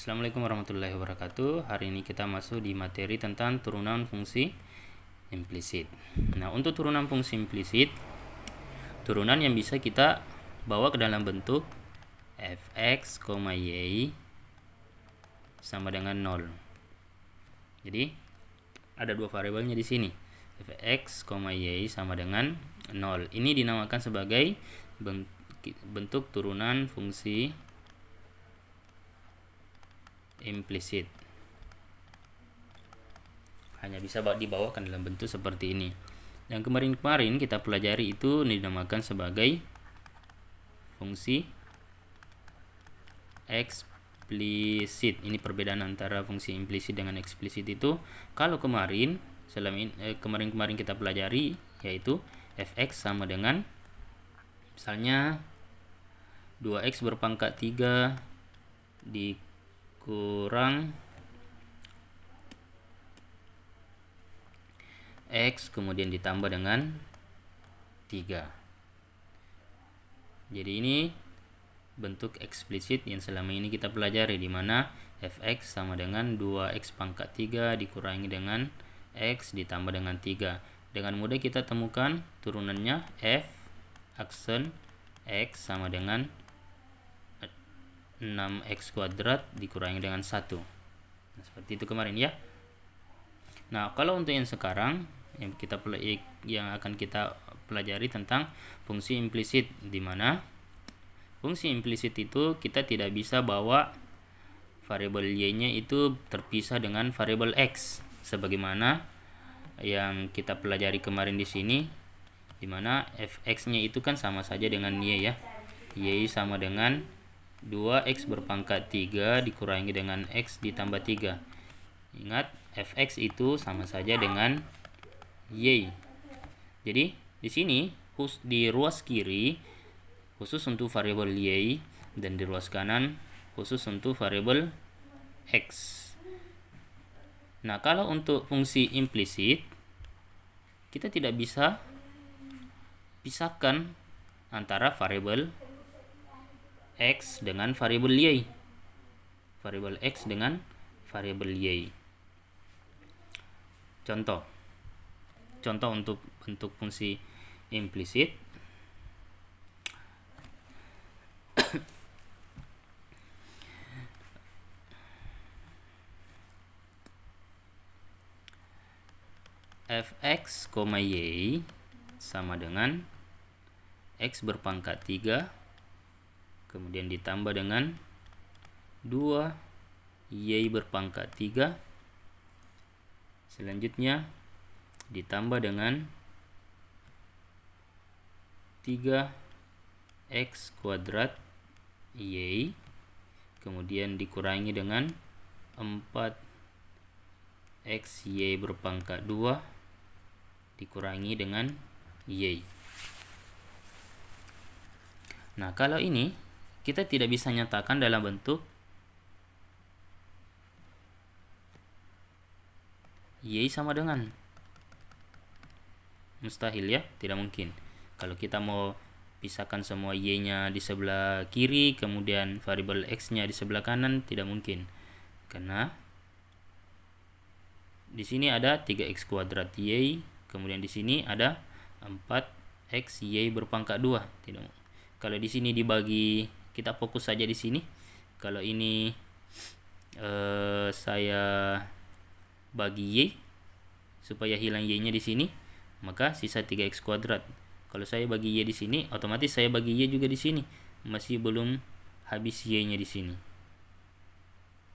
Assalamualaikum warahmatullahi wabarakatuh. Hari ini kita masuk di materi tentang turunan fungsi implisit. Nah, untuk turunan fungsi implisit, turunan yang bisa kita bawa ke dalam bentuk fx, y sama dengan 0. Jadi, ada dua variabelnya di sini. Fx, y sama dengan 0. Ini dinamakan sebagai bentuk turunan fungsi implisit. Hanya bisa dibawakan dalam bentuk seperti ini. Yang kemarin kita pelajari itu dinamakan sebagai fungsi eksplisit. Ini perbedaan antara fungsi implisit dengan eksplisit itu. Kalau kemarin kita pelajari yaitu fx sama dengan misalnya 2x berpangkat 3 dikurang x kemudian ditambah dengan 3. Jadi ini bentuk eksplisit yang selama ini kita pelajari, di mana fx sama dengan 2x pangkat 3 dikurangi dengan x ditambah dengan 3. Dengan mudah kita temukan turunannya f aksen x sama dengan 6x kuadrat dikurangi dengan 1. Nah, seperti itu kemarin ya. Nah, kalau untuk yang sekarang yang akan kita pelajari tentang fungsi implisit, di mana fungsi implisit itu kita tidak bisa bawa variabel y-nya itu terpisah dengan variabel x, sebagaimana yang kita pelajari kemarin di sini, di mana fx-nya itu kan sama saja dengan y ya. Y sama dengan 2x berpangkat 3 dikurangi dengan x ditambah 3. Ingat, fx itu sama saja dengan y. Jadi, di sini di ruas kiri khusus untuk variabel y dan di ruas kanan khusus untuk variabel x. Nah, kalau untuk fungsi implisit kita tidak bisa pisahkan antara variabel x dengan variabel y. Variabel x dengan variabel y. Contoh untuk bentuk fungsi implisit. fx, y sama dengan x berpangkat 3 kemudian ditambah dengan 2 y berpangkat 3, selanjutnya ditambah dengan 3x kuadrat y kemudian dikurangi dengan 4x y berpangkat 2 dikurangi dengan y. Nah, kalau ini kita tidak bisa nyatakan dalam bentuk y sama dengan, mustahil ya, tidak mungkin. Kalau kita mau pisahkan semua y-nya di sebelah kiri kemudian variabel x-nya di sebelah kanan, tidak mungkin. Karena di sini ada 3x kuadrat y, kemudian di sini ada 4x y berpangkat 2. Tidak. Kalau di sini dibagi, kita fokus saja di sini. Kalau ini saya bagi y supaya hilang y-nya di sini, maka sisa 3x kuadrat. Kalau saya bagi y di sini, otomatis saya bagi y juga di sini. Masih belum habis y-nya di sini.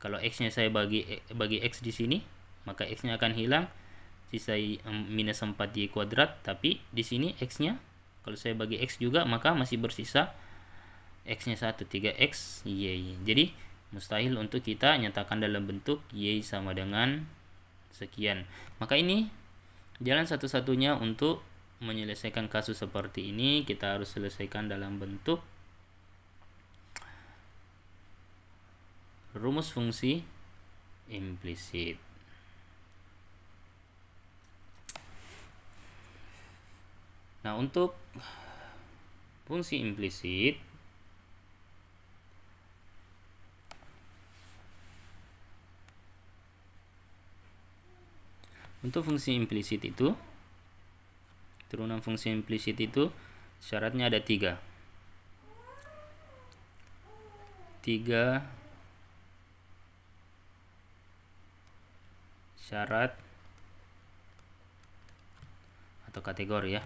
Kalau x-nya saya bagi x di sini, maka x-nya akan hilang, sisa minus 4y kuadrat. Tapi di sini x-nya, kalau saya bagi x juga, maka masih bersisa x-nya 1, 3x y. Jadi mustahil untuk kita nyatakan dalam bentuk y sama dengan sekian. Maka ini jalan satu-satunya untuk menyelesaikan kasus seperti ini, kita harus selesaikan dalam bentuk rumus fungsi implisit. Nah, untuk fungsi implisit Untuk fungsi implisit itu, turunan fungsi implisit itu syaratnya ada 3. 3 syarat atau kategori ya.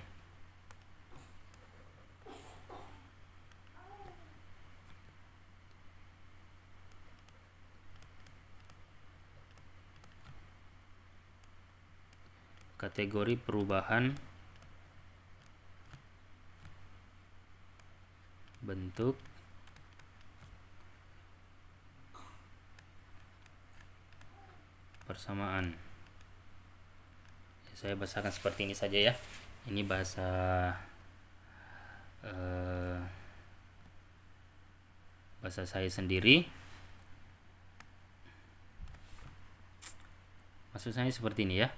Kategori perubahan bentuk persamaan. Saya bahasakan seperti ini saja ya. Ini bahasa bahasa saya sendiri. Maksud saya seperti ini ya.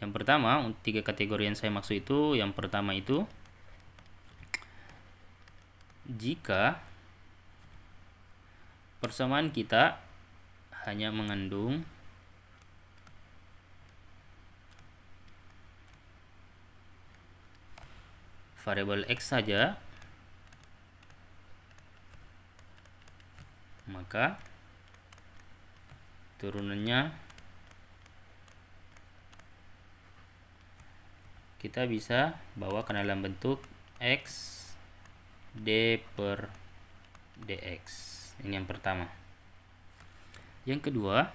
Yang pertama, 3 kategori yang saya maksud itu, yang pertama itu jika persamaan kita hanya mengandung variabel X saja, maka turunannya kita bisa bawa ke dalam bentuk X d per dx. Ini yang pertama. Yang kedua,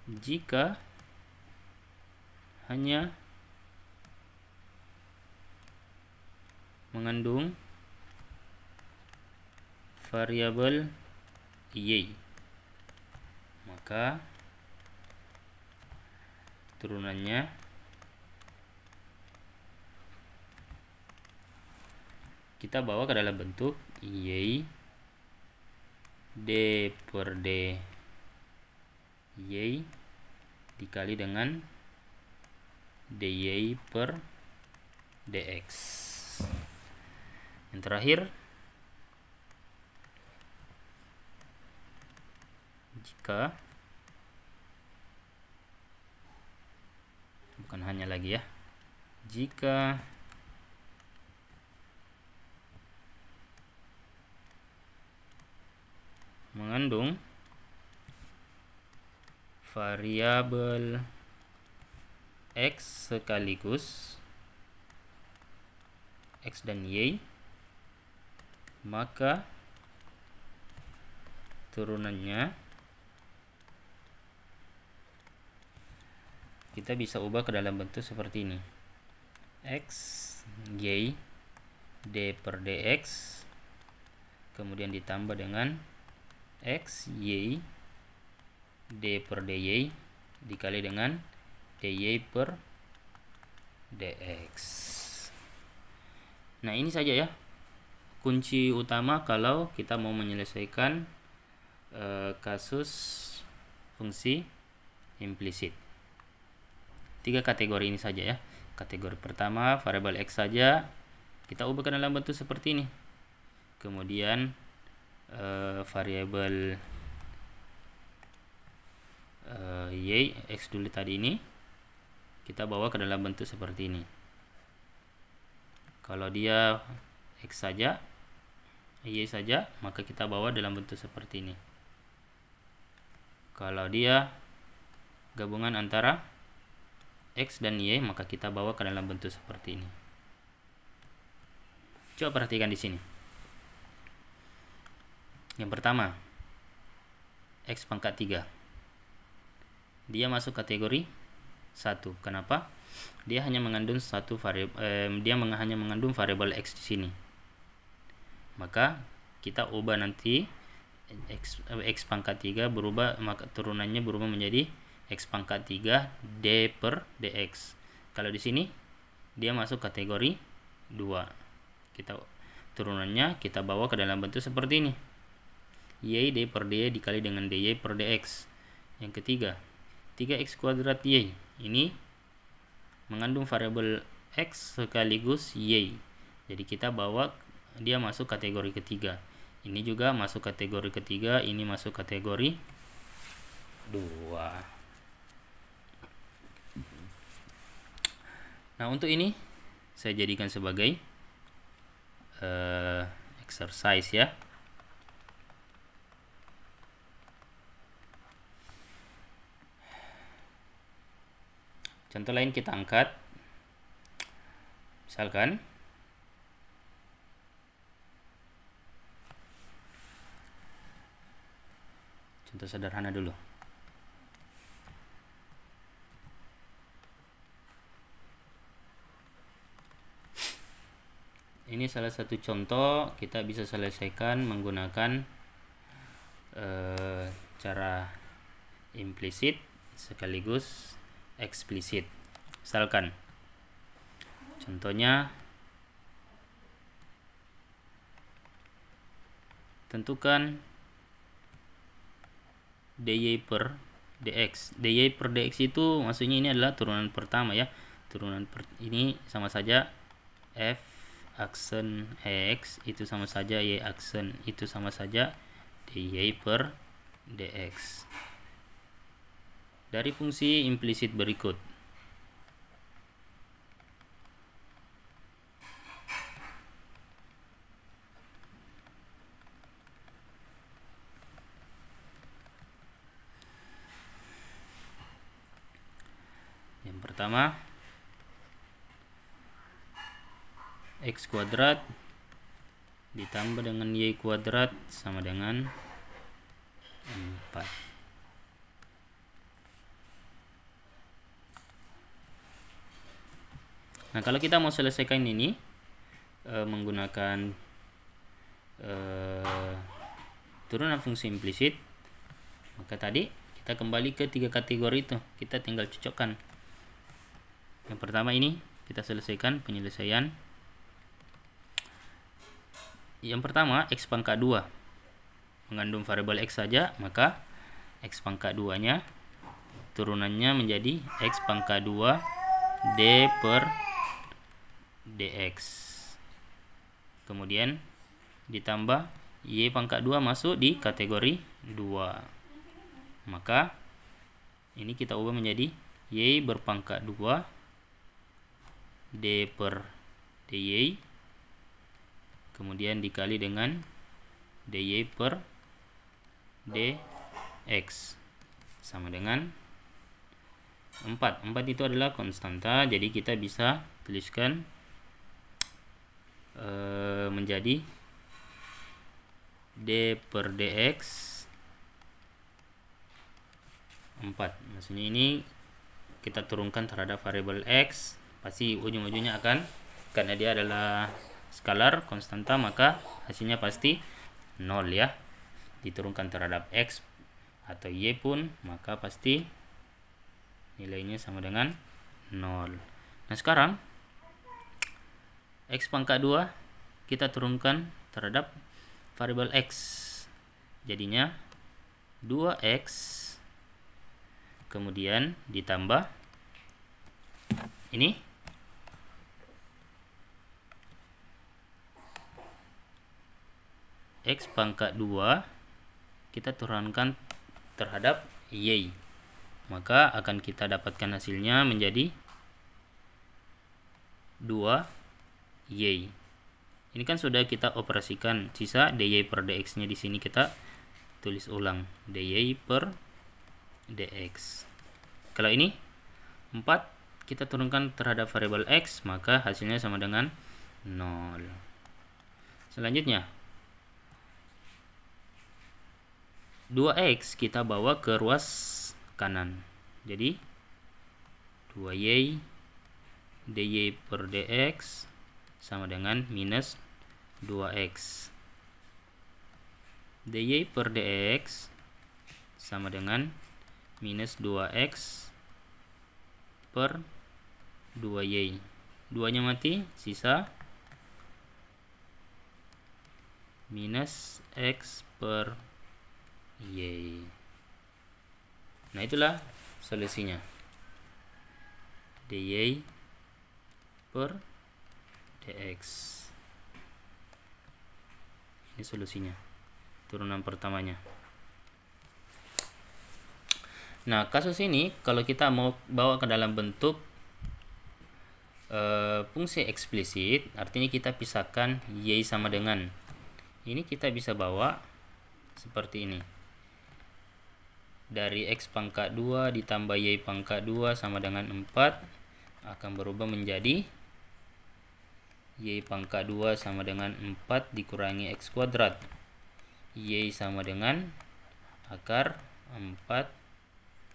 jika hanya mengandung variabel y, maka turunannya kita bawa ke dalam bentuk y d per d y dikali dengan dy per dx. Yang terakhir, jika bukan hanya lagi ya, jika mengandung variabel X sekaligus X dan Y, maka turunannya kita bisa ubah ke dalam bentuk seperti ini. X Y d per dx kemudian ditambah dengan X Y d per dy dikali dengan dy per dx. Nah, ini saja ya kunci utama kalau kita mau menyelesaikan kasus fungsi implisit. 3 kategori ini saja ya. Kategori pertama variabel X saja kita ubah ke dalam bentuk seperti ini. Kemudian variabel y X dulu tadi ini kita bawa ke dalam bentuk seperti ini. Kalau dia X saja, Y saja, maka kita bawa dalam bentuk seperti ini. Kalau dia gabungan antara X dan Y, maka kita bawa ke dalam bentuk seperti ini. Coba perhatikan di sini. Yang pertama, X pangkat 3. Dia masuk kategori 1. Kenapa? Dia hanya mengandung hanya mengandung variabel X di sini. Maka kita ubah nanti X pangkat 3 berubah, maka turunannya berubah menjadi X pangkat 3 d per dx. Kalau di sini dia masuk kategori 2. Turunannya kita bawa ke dalam bentuk seperti ini. Y d per dy dikali dengan dy per dx. Yang ketiga, 3x kuadrat y. Ini mengandung variabel x sekaligus y. Jadi kita bawa dia masuk kategori ketiga. Ini juga masuk kategori ketiga, ini masuk kategori 2. Nah, untuk ini saya jadikan sebagai exercise ya. Contoh lain kita angkat. Misalkan contoh sederhana dulu. Ini salah satu contoh kita bisa selesaikan menggunakan cara implisit sekaligus eksplisit. Misalkan contohnya, tentukan dy per dx. dy per dx itu maksudnya ini adalah turunan pertama ya. Ini sama saja f aksen x itu sama saja y aksen itu sama saja dy per dx. Dari fungsi implisit berikut. Yang pertama, x kuadrat ditambah dengan y kuadrat sama dengan 4. Nah, kalau kita mau selesaikan ini menggunakan turunan fungsi implisit, maka tadi kita kembali ke 3 kategori itu, kita tinggal cocokkan. Yang pertama ini kita selesaikan penyelesaian. Yang pertama, x pangkat 2 mengandung variabel x saja, maka x pangkat 2 nya turunannya menjadi x pangkat 2 d per dx. Kemudian ditambah y pangkat 2 masuk di kategori 2. Maka ini kita ubah menjadi y berpangkat 2 d per dy, kemudian dikali dengan dy per dx sama dengan 4. 4 itu adalah konstanta, jadi kita bisa tuliskan menjadi d per dx 4. Maksudnya ini kita turunkan terhadap variabel x, pasti ujung-ujungnya akan, karena dia adalah skalar konstanta, maka hasilnya pasti 0 ya. Diturunkan terhadap x atau y pun, maka pasti nilainya sama dengan 0. Nah, sekarang x pangkat 2 kita turunkan terhadap variabel x, jadinya 2x kemudian ditambah ini x pangkat 2 kita turunkan terhadap y, maka akan kita dapatkan hasilnya menjadi 2y. Ini kan sudah kita operasikan, sisa dy per dx nya di sini kita tulis ulang, dy per dx. Kalau ini 4 kita turunkan terhadap variabel x, maka hasilnya sama dengan 0. Selanjutnya 2x kita bawa ke ruas kanan, jadi 2y dy per dx sama dengan minus 2x. dy per dx sama dengan minus 2x per 2y. 2 nya mati, sisa minus x per y. Nah, itulah solusinya, dy per dx. Ini solusinya, turunan pertamanya. Nah, kasus ini kalau kita mau bawa ke dalam bentuk fungsi eksplisit artinya kita pisahkan y sama dengan, ini kita bisa bawa seperti ini. Dari x pangkat 2 ditambah y pangkat 2 sama dengan 4 akan berubah menjadi y pangkat 2 sama dengan 4 dikurangi x kuadrat. Y sama dengan akar 4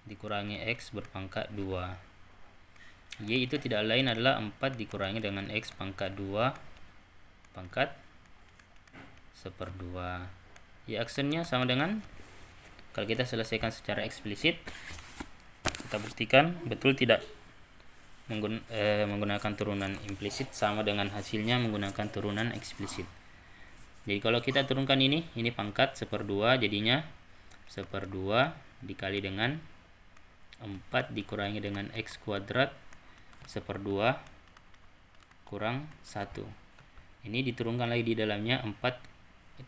dikurangi x berpangkat 2. Y itu tidak lain adalah 4 dikurangi dengan x pangkat 2 pangkat 1/2. Y aksennya sama dengan, kalau kita selesaikan secara eksplisit, kita buktikan betul tidak menggunakan turunan implisit sama dengan hasilnya menggunakan turunan eksplisit. Jadi kalau kita turunkan ini pangkat 1/2, jadinya 1/2 dikali dengan 4 dikurangi dengan x kuadrat 1/2 kurang 1. Ini diturunkan lagi di dalamnya 4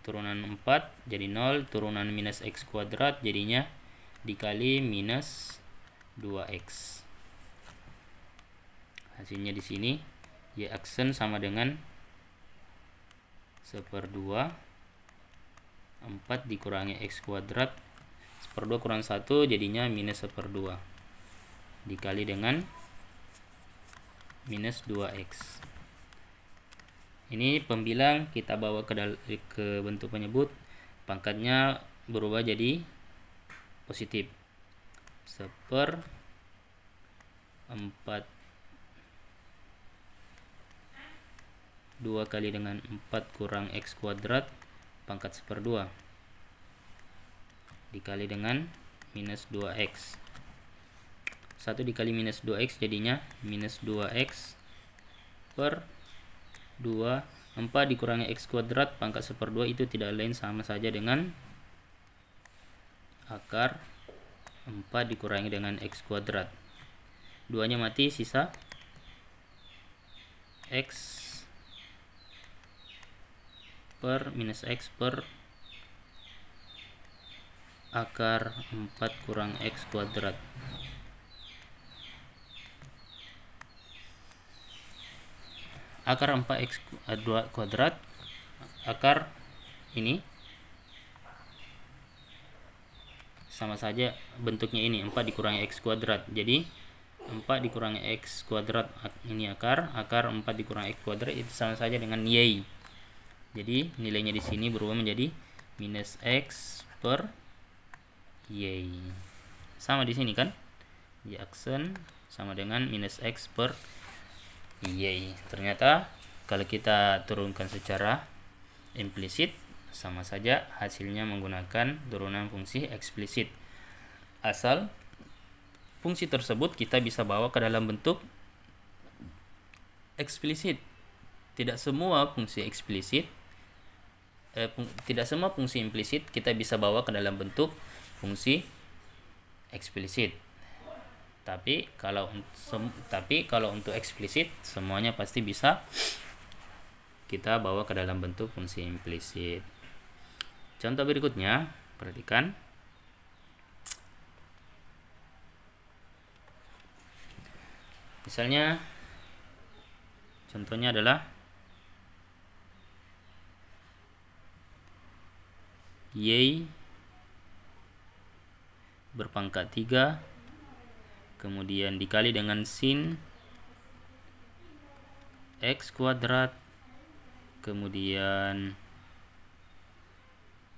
turunan 4 jadi 0, turunan minus x kuadrat jadinya dikali minus 2x. Hasilnya di sini y aksen sama dengan 1/2 4 dikurangi x kuadrat 1/2 kurang 1 jadinya minus 1/2 dikali dengan minus 2x. Ini pembilang kita bawa ke bentuk penyebut, pangkatnya berubah jadi positif 1/4 2 kali dengan 4 kurang x kuadrat pangkat 1/2 dikali dengan minus 2x. 1 dikali minus 2x jadinya minus 2x per 2. 4 dikurangi x kuadrat pangkat 1/2 itu tidak lain sama saja dengan akar 4 dikurangi dengan x kuadrat. 2-nya mati, sisa x per minus x per akar 4 kurang x kuadrat. Akar 4x kuadrat, akar ini sama saja bentuknya ini 4 dikurangi x kuadrat. Jadi 4 dikurangi x kuadrat ini akar 4 dikurangi x kuadrat itu sama saja dengan y. Jadi nilainya di sini berubah menjadi minus x per y. Sama di sini kan? Y aksen sama dengan minus x per y. Ternyata kalau kita turunkan secara implisit sama saja hasilnya menggunakan turunan fungsi eksplisit. Asal fungsi tersebut kita bisa bawa ke dalam bentuk eksplisit. Tidak semua fungsi eksplisit tidak semua fungsi implisit kita bisa bawa ke dalam bentuk fungsi eksplisit. Tapi kalau untuk eksplisit semuanya pasti bisa kita bawa ke dalam bentuk fungsi implisit. Contoh berikutnya, perhatikan. Misalnya contohnya adalah y berpangkat 3 kemudian dikali dengan sin x kuadrat kemudian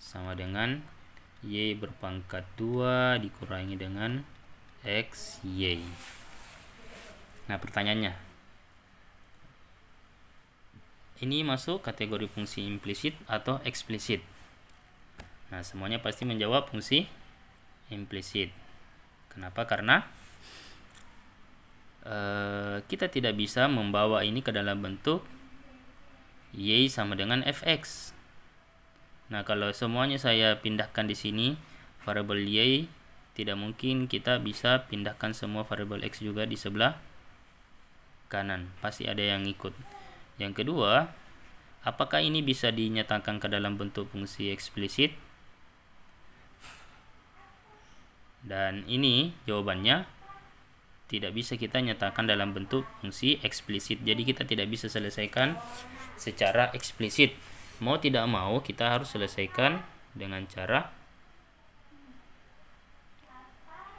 sama dengan y berpangkat 2 dikurangi dengan x y. Nah, pertanyaannya, ini masuk kategori fungsi implisit atau eksplisit? Nah, semuanya pasti menjawab fungsi implisit. Kenapa? Karena kita tidak bisa membawa ini ke dalam bentuk y sama dengan fx. Nah, kalau semuanya saya pindahkan di sini variabel y, tidak mungkin kita bisa pindahkan semua variabel x juga di sebelah kanan. Pasti ada yang ikut. Yang kedua, apakah ini bisa dinyatakan ke dalam bentuk fungsi eksplisit? Dan ini jawabannya tidak bisa kita nyatakan dalam bentuk fungsi eksplisit. Jadi kita tidak bisa selesaikan secara eksplisit. Mau tidak mau kita harus selesaikan dengan cara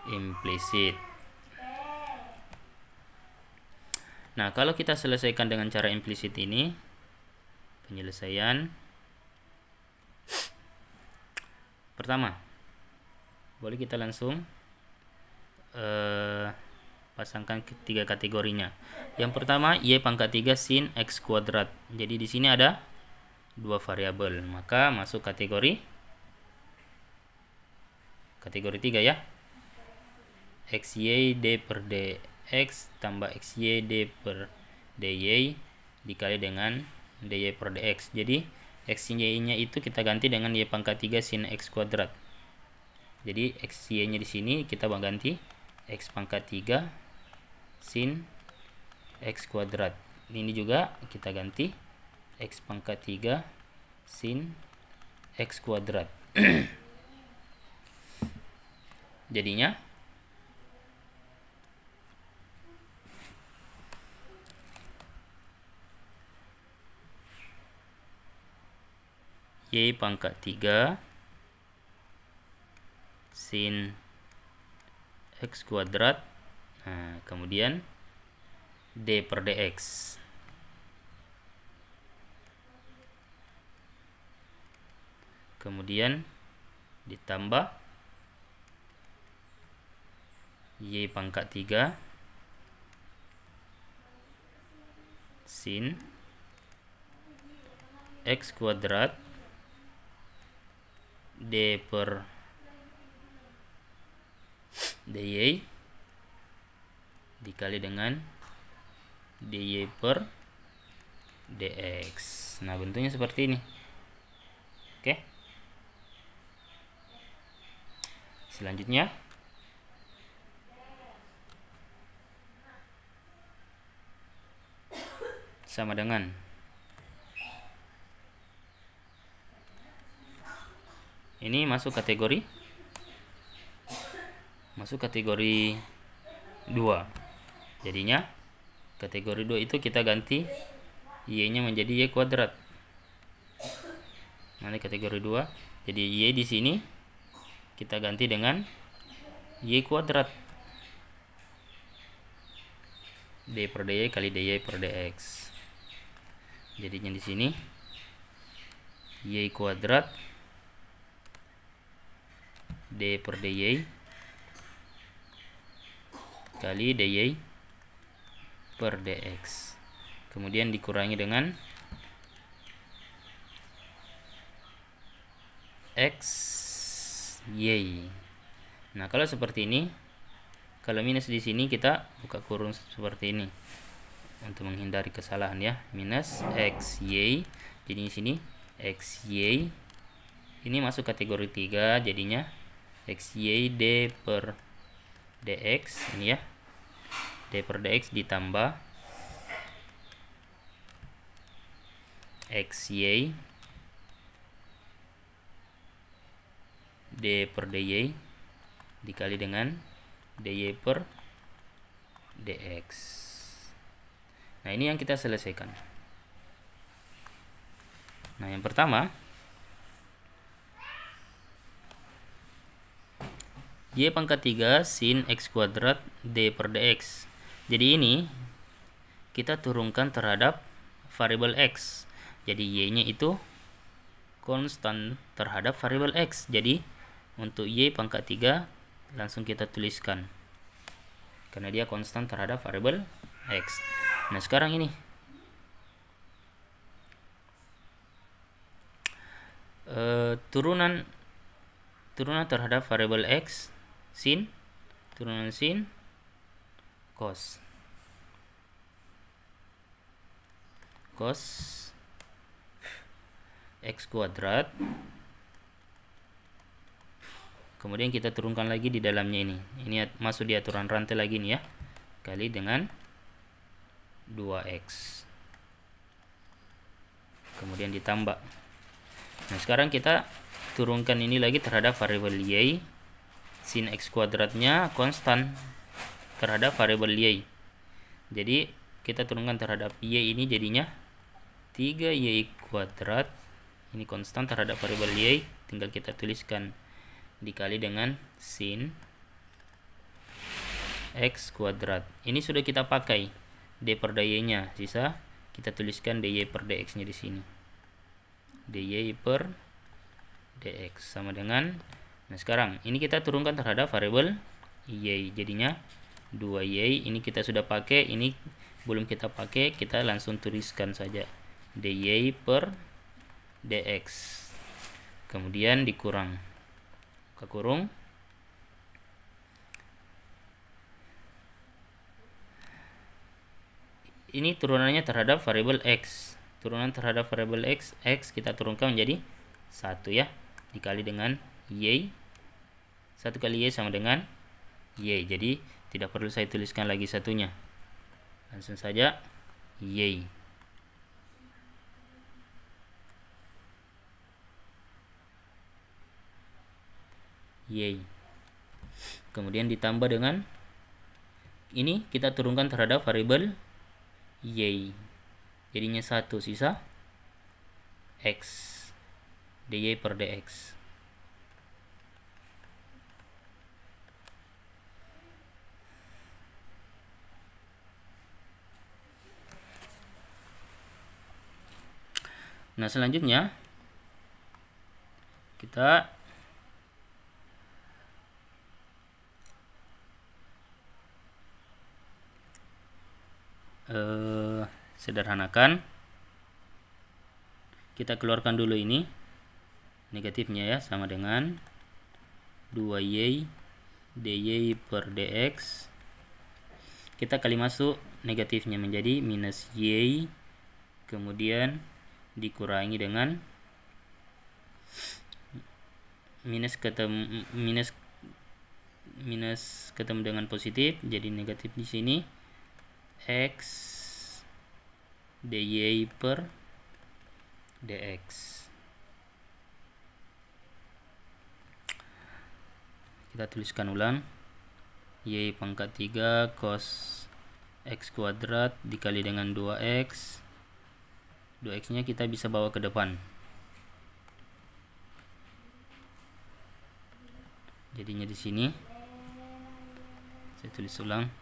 implisit. Nah, kalau kita selesaikan dengan cara implisit ini, penyelesaian pertama, boleh kita langsung pasangkan tiga kategorinya. Yang pertama, y pangkat 3 sin x kuadrat. Jadi di sini ada dua variabel, maka masuk kategori 3 ya. xy d per dx tambah xy d per dy dikali dengan dy per dx. Jadi xy nya itu kita ganti dengan y pangkat 3 sin x kuadrat. Jadi xy nya di sini kita ganti x pangkat 3 sin x kuadrat. Ini juga kita ganti x pangkat 3 sin x kuadrat. Jadinya y pangkat 3 sin x kuadrat, nah, kemudian d per dx. Kemudian ditambah y pangkat 3 sin x kuadrat d per dy dikali dengan dy per dx. Nah, bentuknya seperti ini. Oke. Selanjutnya sama dengan ini masuk kategori 2. Jadinya kategori 2 itu kita ganti y nya menjadi y kuadrat. Nanti kategori 2. Jadi y di sini kita ganti dengan y kuadrat d per dy kali dy per dx. Jadinya di sini y kuadrat d per dy kali dy per dx. Kemudian dikurangi dengan x y. Nah, kalau seperti ini, kalau minus di sini kita buka kurung seperti ini untuk menghindari kesalahan ya. Minus x y. Jadi di sini x y ini masuk kategori 3, jadinya x y d per dx ini ya, d per dx ditambah x y d per dy dikali dengan dy per dx. Nah, ini yang kita selesaikan. Nah, yang pertama y pangkat 3 sin x kuadrat d per dx. Jadi ini kita turunkan terhadap variabel x. Jadi y nya itu konstan terhadap variabel x. Jadi untuk y pangkat 3 langsung kita tuliskan karena dia konstan terhadap variabel x. Nah, sekarang ini turunan terhadap variabel x sin turunan sin cos x kuadrat, kemudian kita turunkan lagi di dalamnya ini masuk di aturan rantai lagi nih ya, kali dengan 2x, kemudian ditambah. Nah, sekarang kita turunkan ini lagi terhadap variabel y. Sin x kuadratnya konstan, terhadap variabel y. Jadi kita turunkan terhadap y ini jadinya 3y kuadrat. Ini konstan terhadap variabel y, tinggal kita tuliskan dikali dengan sin x kuadrat. Ini sudah kita pakai d per dy nya, sisa kita tuliskan dy per dx nya di sini. dy per dx sama dengan, nah sekarang ini kita turunkan terhadap variabel y, jadinya 2y. Ini kita sudah pakai, ini belum kita pakai, kita langsung tuliskan saja dy per dx, kemudian dikurang, buka kurung, ini turunannya terhadap variabel x. Turunan terhadap variabel x kita turunkan menjadi 1 ya, dikali dengan y. 1 kali y sama dengan y, jadi tidak perlu saya tuliskan lagi satunya, langsung saja y. Kemudian ditambah dengan ini, kita turunkan terhadap variabel y, jadinya 1, sisa x, dy per dx. Nah selanjutnya kita sederhanakan. Kita keluarkan dulu ini negatifnya ya, sama dengan 2y dy per dx. Kita kali masuk negatifnya menjadi minus y, kemudian dikurangi dengan minus ketemu dengan positif, jadi negatif di sini, x dy per dx. Kita tuliskan ulang, y pangkat 3 cos x kuadrat dikali dengan 2x. 2x nya kita bisa bawa ke depan, jadinya di sini saya tulis ulang,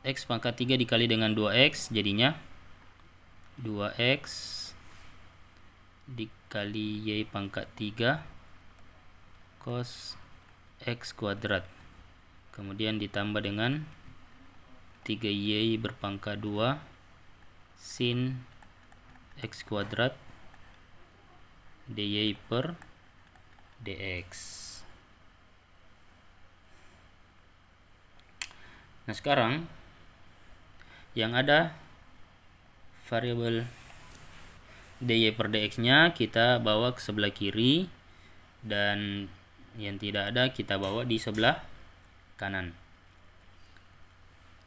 x pangkat 3 dikali dengan 2x, jadinya 2x dikali y pangkat 3 cos x kuadrat, kemudian ditambah dengan 3y berpangkat 2 sin x kuadrat dy per dx. Nah sekarang yang ada variabel dy per dx nya kita bawa ke sebelah kiri, dan yang tidak ada kita bawa di sebelah kanan.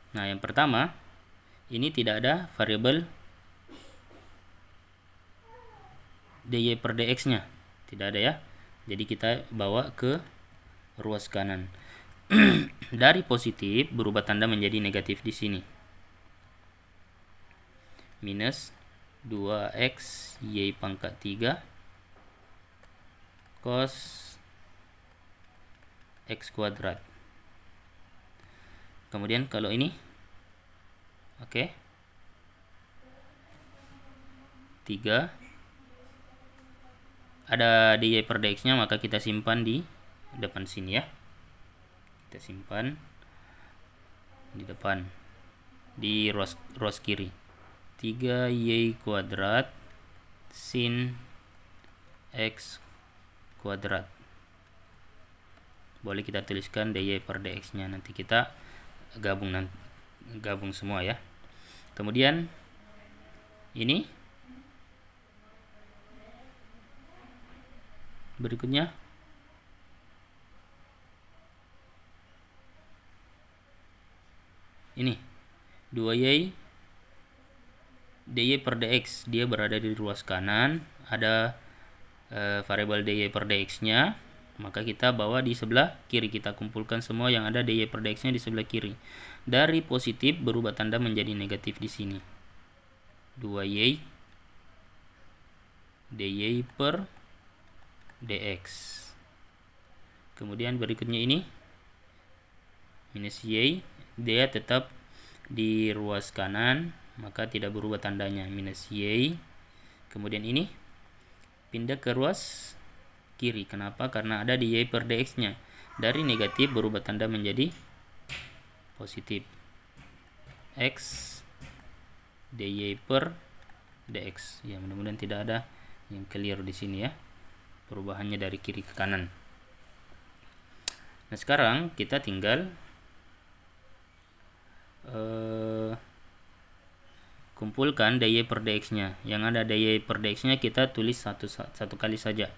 Nah yang pertama, ini tidak ada variabel dy per dx nya, tidak ada ya, jadi kita bawa ke ruas kanan. Dari positif berubah tanda menjadi negatif di sini, minus 2x y pangkat 3 cos x kuadrat. Kemudian kalau ini oke, 3 ada dy per dx nya, maka kita simpan di depan sini ya, kita simpan di depan di ruas kiri, 3y kuadrat sin x kuadrat. Boleh kita tuliskan dy per dx nya, nanti kita gabung semua ya. Kemudian ini berikutnya ini 2y dy per dx, dia berada di ruas kanan, ada variabel dy per dx nya, maka kita bawa di sebelah kiri, kita kumpulkan semua yang ada dy per dx nya di sebelah kiri. Dari positif berubah tanda menjadi negatif di sini, 2y dy per dx. Kemudian berikutnya ini minus y, dia tetap di ruas kanan, maka tidak berubah tandanya, minus y. Kemudian ini pindah ke ruas kiri. Kenapa? Karena ada dy per dx nya. Dari negatif berubah tanda menjadi positif, x dy per dx. Ya, mudah-mudahan tidak ada yang clear di sini ya, perubahannya dari kiri ke kanan. Nah, sekarang kita tinggal kumpulkan dy per dx nya. Yang ada dy per dx nya kita tulis satu kali saja.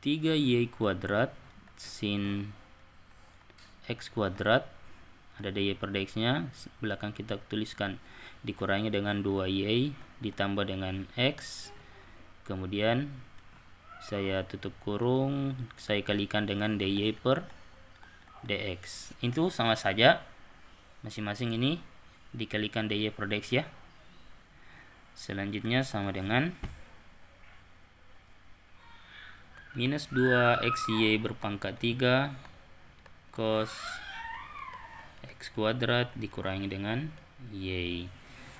3y kuadrat sin x kuadrat, ada dy per dx nya, belakang kita tuliskan dikurangi dengan 2y ditambah dengan x, kemudian saya tutup kurung, saya kalikan dengan dy per dx. Itu sama saja, masing-masing ini dikalikan dy per dx ya. Selanjutnya sama dengan minus 2xy berpangkat 3 cos x kuadrat dikurangi dengan y.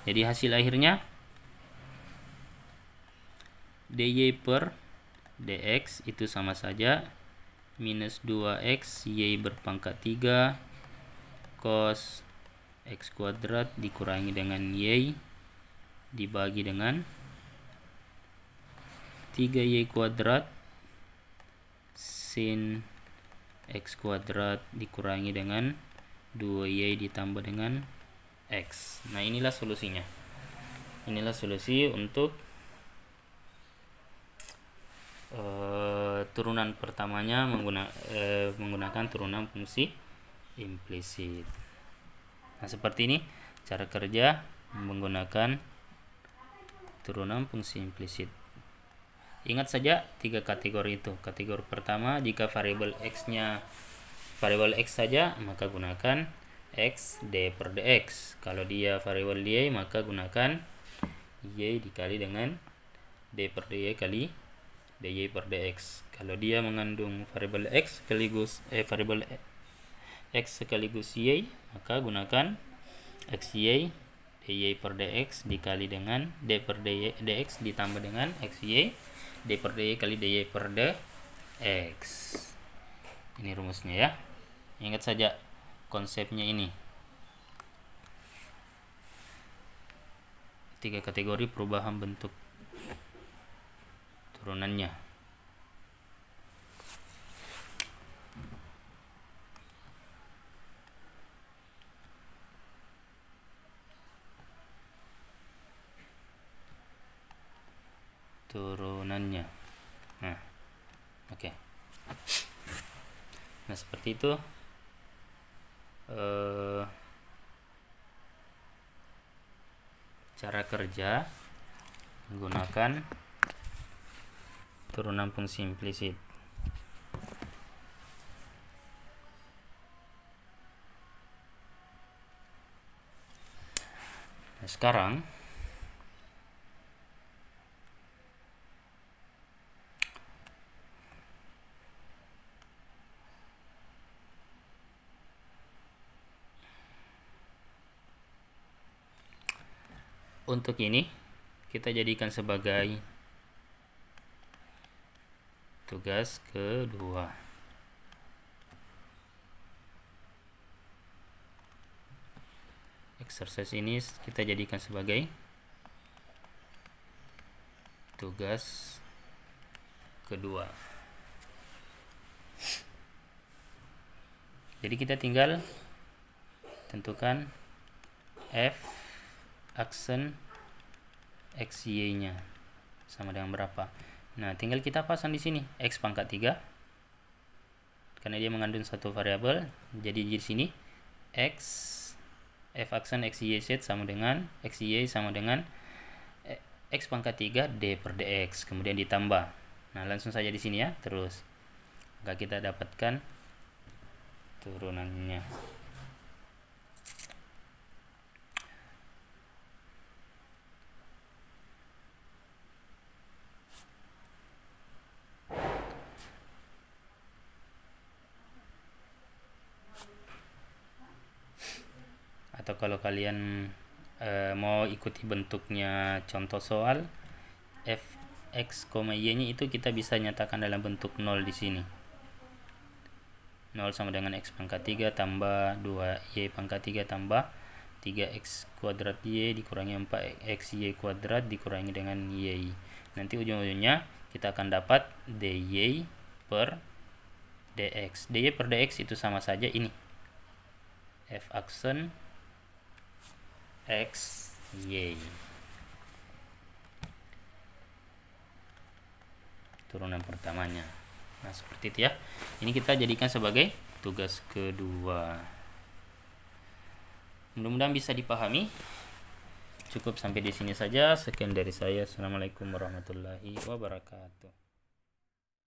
Jadi hasil akhirnya dy per dx itu sama saja minus 2x y berpangkat 3 cos x kuadrat dikurangi dengan y dibagi dengan 3y kuadrat sin x kuadrat dikurangi dengan 2y ditambah dengan x. Nah, inilah solusinya. Inilah solusi untuk turunan pertamanya menggunakan turunan fungsi implisit. Nah, seperti ini cara kerja menggunakan turunan fungsi implisit. Ingat saja 3 kategori itu. Kategori pertama, jika variabel x-nya variabel x saja, maka gunakan x d per dx. Kalau dia variabel y, maka gunakan y dikali dengan d per dy kali dy per dx. Kalau dia mengandung variabel x sekaligus variabel x sekaligus y, maka gunakan xy dy per dx dikali dengan d per dx ditambah dengan xy d per dy kali dy per dx. Ini rumusnya ya. Ingat saja konsepnya ini. 3 kategori perubahan bentuk turunannya. Nah, oke. Nah, seperti itu cara kerja menggunakan turunan fungsi implisit. Nah, sekarang untuk ini kita jadikan sebagai tugas kedua. Exercise ini kita jadikan sebagai tugas kedua. Jadi kita tinggal tentukan f aksen xy nya sama dengan berapa. Nah, tinggal kita pasang di sini x pangkat 3 karena dia mengandung satu variabel. Jadi di sini x f aksen xy z sama dengan xy sama dengan X pangkat 3 D per DX, kemudian ditambah. Nah, langsung saja di sini ya, terus. Maka kita dapatkan turunannya. Atau kalau kalian mau ikuti bentuknya contoh soal, fx, y nya itu kita bisa nyatakan dalam bentuk 0 di sini. 0 sama dengan x pangkat 3 tambah 2y pangkat 3 tambah 3x kuadrat y dikurangi 4xy kuadrat dikurangi dengan y. Nanti ujung-ujungnya kita akan dapat dy per dx. dy per dx itu sama saja ini, f aksen x, y. Turunan pertamanya. Nah, seperti itu ya. Ini kita jadikan sebagai tugas kedua. Mudah-mudahan bisa dipahami. Cukup sampai di sini saja. Sekian dari saya. Assalamualaikum warahmatullahi wabarakatuh.